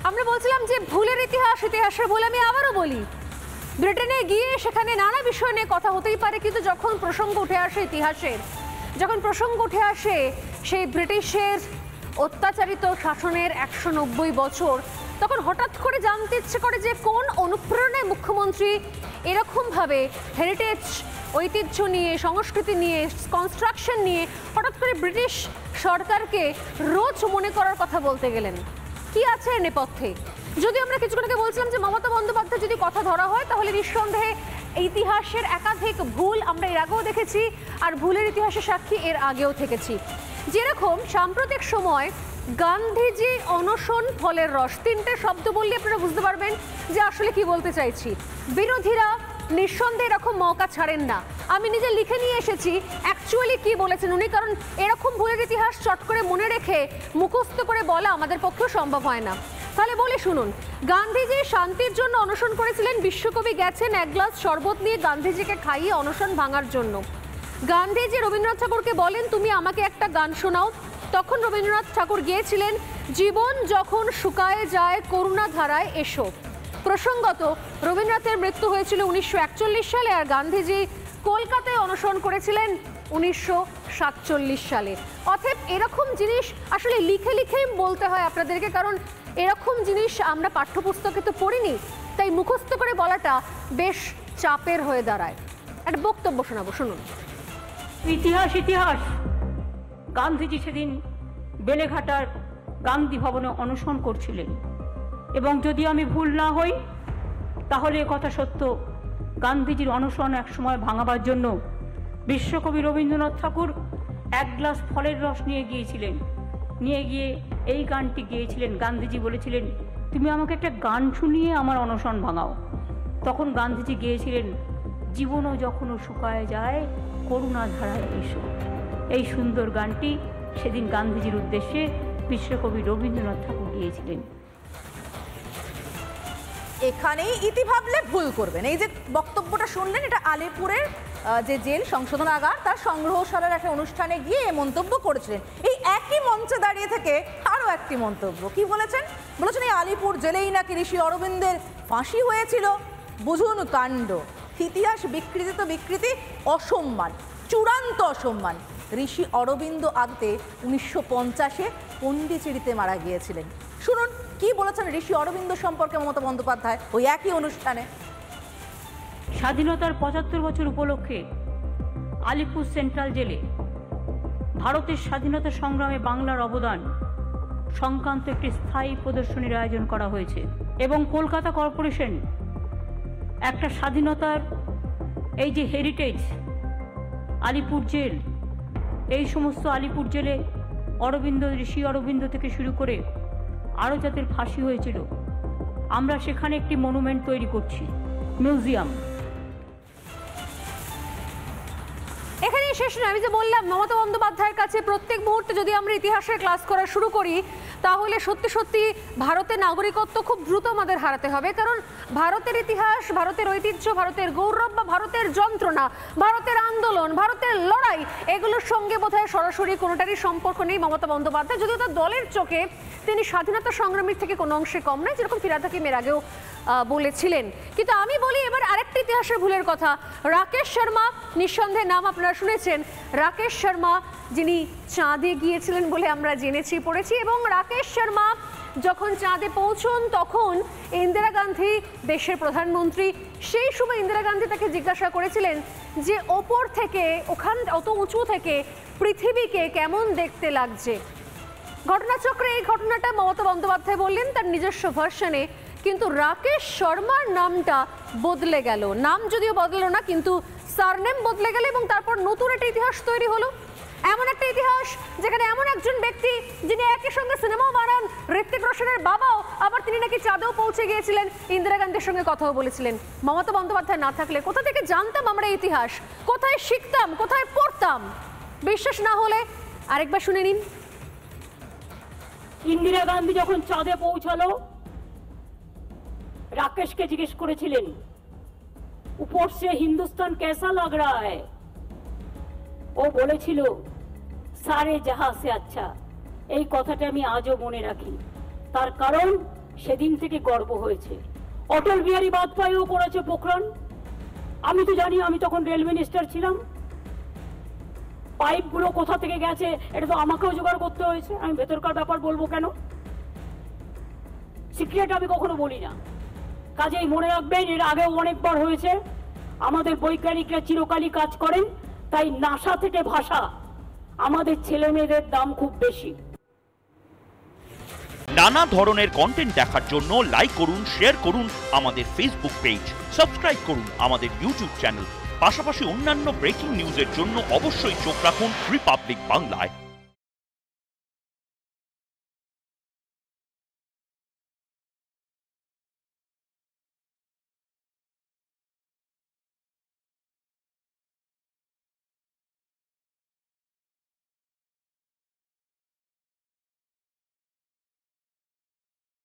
আমরা বলছিলাম যে ভুলের ইতিহাস, ইতিহাসের ভুল। আমি আবারও বলি, ব্রিটেনে গিয়ে সেখানে নানা বিষয় নিয়ে কথা হতেই পারে, কিন্তু যখন প্রসঙ্গ উঠে আসে ইতিহাসের, যখন প্রসঙ্গ উঠে আসে সেই ব্রিটিশের অত্যাচারিত শাসনের 190 বছর, তখন হঠাৎ করে জানতে ইচ্ছে করে যে কোন অনুপ্রেরণায় মুখ্যমন্ত্রী এরকমভাবে হেরিটেজ, ঐতিহ্য নিয়ে, সংস্কৃতি নিয়ে, কনস্ট্রাকশন নিয়ে হঠাৎ করে ব্রিটিশ সরকারকে রোজ মনে করার কথা বলতে গেলেন। কি আছে এর নেপথ্যে? যদি আমরা কিছুক্ষণ আগে বলছিলাম যে মমতা বন্দ্যোপাধ্যায় যদি কথা ধরা হয় তাহলে নিঃসন্দেহে ইতিহাসের একাধিক ভুল আমরা এর আগেও দেখেছি, আর ভুলের ইতিহাসে সাক্ষী এর আগেও থেকেছি। যেরকম সাম্প্রতিক সময় গান্ধীজি অনশন, ফলের রস, তিনটে শব্দ বললে আপনারা বুঝতে পারবেন যে আসলে কি বলতে চাইছি। বিরোধীরা নিঃসন্দেহে এরকম মৌকা ছাড়েন না। আমি নিজে লিখে নিয়ে এসেছি অ্যাকচুয়ালি কি বলেছেন উনি, কারণ এরকম ভুলের ইতিহাস চট করে মনে রেখে মুখস্থ করে বলা আমাদের পক্ষেও সম্ভব হয় না। তাহলে বলে শুনুন, গান্ধীজি শান্তির জন্য অনশন করেছিলেন। বিশ্বকবি গেছেন এক গ্লাস শরবত নিয়ে গান্ধীজিকে খাইয়ে অনশন ভাঙার জন্য। গান্ধীজি রবীন্দ্রনাথ ঠাকুরকে বলেন, তুমি আমাকে একটা গান শোনাও। তখন রবীন্দ্রনাথ ঠাকুর গিয়েছিলেন, জীবন যখন শুকায় যায় করুণা ধারায় এসো। প্রসঙ্গত রবীন্দ্রনাথের মৃত্যু হয়েছিল 1941 সালে, আর গান্ধীজি কলকাতায় অনশন করেছিলেন 1947 সালে। অতএব এরকম জিনিস আসলে লিখে লিখেই বলতে হয় আপনাদেরকে, কারণ এরকম জিনিস আমরা পাঠ্যপুস্তকে তো পড়িনি, তাই মুখস্থ করে বলাটা বেশ চাপের হয়ে দাঁড়ায়। একটা বক্তব্য শোনাবো, শুনুন। ইতিহাস ইতিহাস। গান্ধীজি সেদিন বেলেঘাটার গান্ধী ভবনে অনশন করছিলেন, এবং যদি আমি ভুল না হই তাহলে কথা সত্য। গান্ধীজির অনশন একসময় ভাঙাবার জন্য বিশ্বকবি রবীন্দ্রনাথ ঠাকুর এক গ্লাস ফলের রস নিয়ে গিয়েছিলেন। নিয়ে গিয়ে এই গানটি গেয়েছিলেন। গান্ধীজি বলেছিলেন, তুমি আমাকে একটা গান শুনিয়ে আমার অনশন ভাঙাও। তখন গান্ধীজি গেয়েছিলেন, জীবনও যখনও শুকায় যায় করুণা ধারায় এসো। এই সুন্দর গানটি সেদিন গান্ধীজির উদ্দেশ্যে বিশ্বকবি রবীন্দ্রনাথ ঠাকুর গিয়েছিলেন। এখানেই ইতি ভাবলে ভুল করবেন। এই যে বক্তব্যটা শুনলেন, এটা আলিপুরের যে জেল সংশোধনাগার তার সংগ্রহশালার একটা অনুষ্ঠানে গিয়ে মন্তব্য করেছিলেন। এই একই মঞ্চে দাঁড়িয়ে থেকে আরও একটি মন্তব্য কি বলেছেন? বলেছেন এই আলিপুর জেলেই নাকি ঋষি অরবিন্দের ফাঁসি হয়েছিল। বুঝুন কাণ্ড। ইতিহাস বিকৃতি তো বিকৃতি, অসম্মান, চূড়ান্ত অসম্মান। ঋষি অরবিন্দ আদতে 1950-এ পন্ডিচেরিতে মারা গিয়েছিলেন। শুনুন কি বলেছেন ঋষি অরবিন্দ সম্পর্কে মমতা বন্দ্যোপাধ্যায় ওই একই অনুষ্ঠানে। স্বাধীনতার 75 বছর উপলক্ষে আলিপুর সেন্ট্রাল জেলে ভারতের স্বাধীনতা সংগ্রামে বাংলার অবদান সংক্রান্ত একটি স্থায়ী প্রদর্শনীর আয়োজন করা হয়েছে, এবং কলকাতা কর্পোরেশন একটা স্বাধীনতার এই যে হেরিটেজ আলিপুর জেল, এই সমস্ত আলিপুর জেলে অরবিন্দ, ঋষি অরবিন্দ থেকে শুরু করে আরও যাদের ফাঁসি হয়েছিল, আমরা সেখানে একটি মনুমেন্ট তৈরি করছি, মিউজিয়াম। এখানেই শেষ নয়। আমি যে বললাম মমতা বন্দ্যোপাধ্যায়ের কাছে প্রত্যেক মুহূর্তে যদি আমরা ইতিহাসের ক্লাস করা শুরু করি তাহলে সত্যি সত্যি ভারতের নাগরিকত্ব খুব দ্রুত আমাদের হারাতে হবে, কারণ ভারতের ইতিহাস, ভারতের ঐতিহ্য, ভারতের গৌরব বা ভারতের যন্ত্রণা, ভারতের আন্দোলন, ভারতের লড়াই, এগুলোর সঙ্গে বোধহয় সরাসরি কোনোটারই সম্পর্ক নেই মমতা বন্দ্যোপাধ্যায়। যদিও তার দলের চোখে তিনি স্বাধীনতা সংগ্রামীর থেকে কোনো অংশে কম নয়, যেরকম ফিরহাদ হাকিম এর আগেও বলেছিলেন। কিন্তু আমি বলি এবার আরেকটি ইতিহাসের ভুলের কথা। রাকেশ শর্মা, নিঃসন্দেহে নাম আপনারা শুনেছেন। রাকেশ শর্মা যিনি চাঁদে গিয়েছিলেন বলে আমরা জেনেছি, পড়েছি, এবং রাকেশ শর্মা যখন চাঁদে পৌঁছন তখন ইন্দিরা গান্ধী দেশের প্রধানমন্ত্রী। সেই সময় ইন্দিরা গান্ধী তাকে জিজ্ঞাসা করেছিলেন যে ওপর থেকে, ওখান অত উঁচু থেকে পৃথিবীকে কেমন দেখতে লাগছে। ঘটনাচক্রে এই ঘটনাটা মমতা বন্দ্যোপাধ্যায় বললেন তার নিজস্ব ভার্সনে, কিন্তু রাকেশ শর্মার নামটা বদলে গেল। নাম যদিও বদলালো না, কিন্তু সারনেম বদলে গেল, এবং তারপর নতুন একটা ইতিহাস তৈরি হলো। এমন একটা ইতিহাস যেখানে এমন একজন ব্যক্তি যিনি একই সঙ্গে সিনেমাও বানান, ঋত্বিক রোশনের বাবাও, আবার তিনি নাকি চাঁদেও পৌঁছে গিয়েছিলেন, ইন্দিরা গান্ধীর সঙ্গে কথাও বলেছিলেন। মমতা বন্দ্যোপাধ্যায় না থাকলে কোথা থেকে জানতাম আমরা এই ইতিহাস? কোথায় শিখতাম? কোথায় পড়তাম? বিশ্বাস না হলে আরেকবার শুনে নিন। ইন্দিরা গান্ধী যখন চাঁদে পৌঁছালো, রাকেশকে জিজ্ঞেস করেছিলেন, উপর সে হিন্দুস্তান কেসা লাগ রা হ্যায়? ও বলেছিল, সারে জাহাঁ সে আচ্ছা। এই কথাটা আমি আজও মনে রাখি, তার কারণ সেদিন থেকে গর্ব হয়েছে। অটল বিহারী বাজপেয়ীও করেছে পোখরান। আমি তো জানি, আমি তখন রেল মিনিস্টার ছিলাম। পাইপগুলো কোথা থেকে গেছে এটা তো আমাকেও জোগাড় করতে হয়েছে। আমি ভেতরকার ব্যাপার বলবো কেন? সিক্রেট আমি কখনো বলি না। কাজেই মনে রাখবেন, এর আগেও অনেকবার হয়েছে। আমাদের বৈজ্ঞানিকরা চিরকালই কাজ করেন, তাই নাসা থেকে ভাষা আমাদের ছেলে মেয়েদের দাম খুব বেশি। নানা ধরনের কন্টেন্ট দেখার জন্য লাইক করুন, শেয়ার করুন আমাদের ফেসবুক পেজ, সাবস্ক্রাইব করুন আমাদের ইউটিউব চ্যানেল। পাশাপাশি অন্যান্য ব্রেকিং নিউজের জন্য অবশ্যই চোখ রাখুন রিপাবলিক বাংলায়।